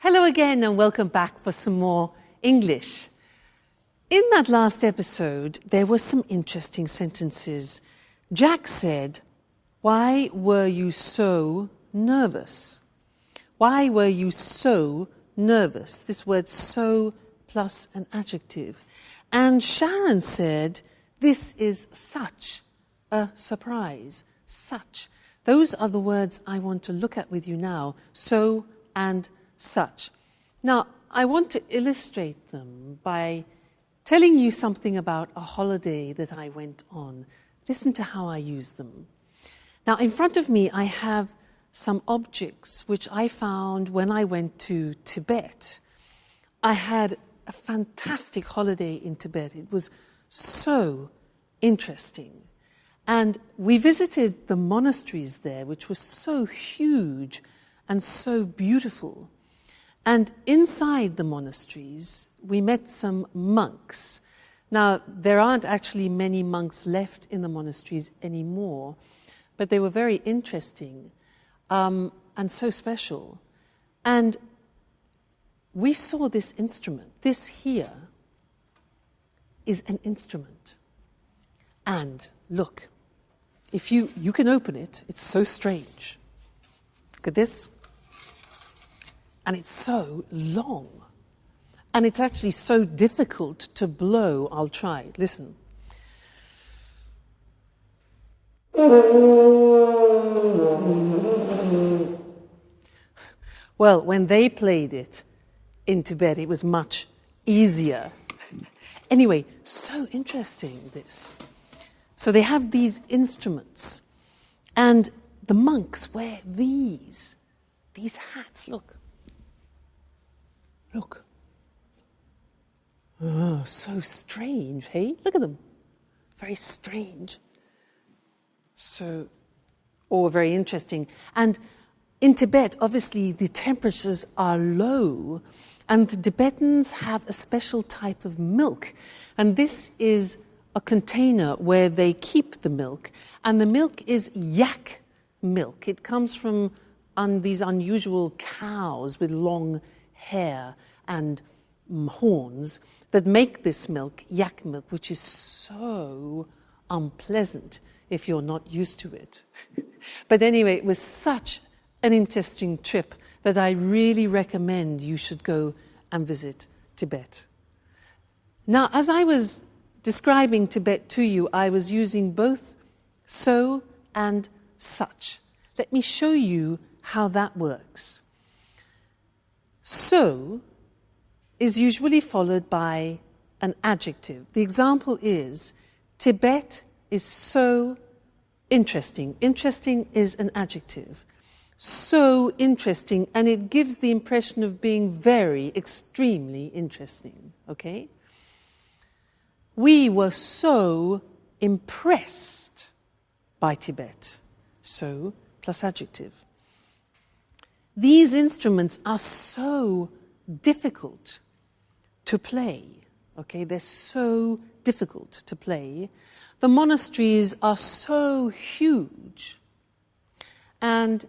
Hello again and welcome back for some more English. In that last episode, there were some interesting sentences. Jack said, "Why were you so nervous?" Why were you so nervous? This word so plus an adjective. And Sharon said, "This is such a surprise." Such. Those are the words I want to look at with you now. So and such. Now, I want to illustrate them by telling you something about a holiday that I went on. Listen to how I use them. Now, in front of me, I have some objects which I found when I went to Tibet. I had a fantastic holiday in Tibet. It was so interesting. And we visited the monasteries there, which were so huge and so beautiful. And inside the monasteries, we met some monks. Now, there aren't actually many monks left in the monasteries anymore, but they were very interesting and so special. And we saw this instrument. This here is an instrument. And look, if you can open it, it's so strange. Look at this. And it's so long. And it's actually so difficult to blow. I'll try. Listen. Well, when they played it in Tibet, it was much easier. Anyway, so interesting, this. So they have these instruments. And the monks wear these hats, look. Look. Oh, so strange, hey? Look at them. Very strange. Very interesting. And in Tibet, obviously, the temperatures are low, and the Tibetans have a special type of milk. And this is a container where they keep the milk, and the milk is yak milk. It comes from these unusual cows with long hair and horns that make this milk, yak milk, which is so unpleasant if you're not used to it. But anyway, it was such an interesting trip that I really recommend you should go and visit Tibet. Now, as I was describing Tibet to you, I was using both so and such. Let me show you how that works. So is usually followed by an adjective. The example is, Tibet is so interesting. Interesting is an adjective. So interesting, and it gives the impression of being very, extremely interesting, okay? We were so impressed by Tibet. So plus adjective. These instruments are so difficult to play, okay? They're so difficult to play. The monasteries are so huge, and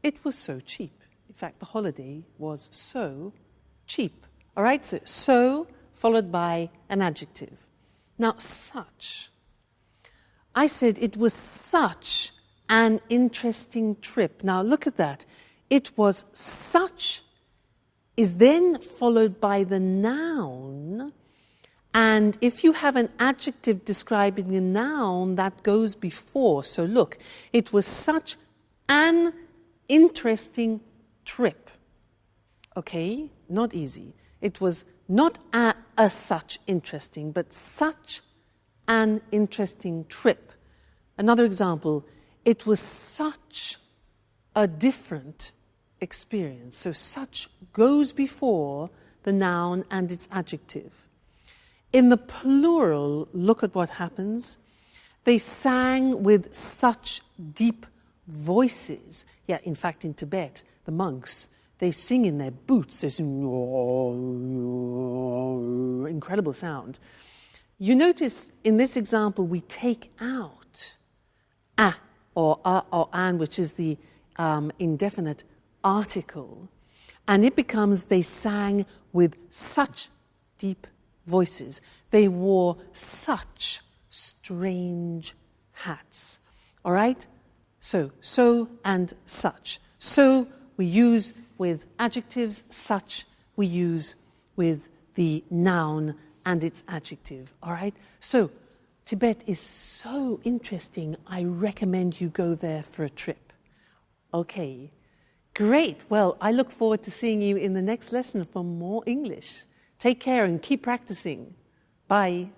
it was so cheap. In fact, the holiday was so cheap. All right, so followed by an adjective. Now, such. I said it was such an interesting trip. Now, look at that. It was such is then followed by the noun, and if you have an adjective describing a noun, that goes before. So look, it was such an interesting trip. Okay, not easy. It was not a such interesting, but such an interesting trip. Another example, it was such a different experience. So such goes before the noun and its adjective. In the plural, look at what happens. They sang with such deep voices. Yeah, in fact, in Tibet, the monks, they sing in their boots. They sing incredible sound. You notice in this example, we take out a or an, which is the indefinite article, And it becomes they sang with such deep voices. They wore such strange hats. All right? So and such. So we use with adjectives, such we use with the noun and its adjective. All right? So Tibet is so interesting. I recommend you go there for a trip. Okay. Great. Well, I look forward to seeing you in the next lesson for more English. Take care and keep practicing. Bye.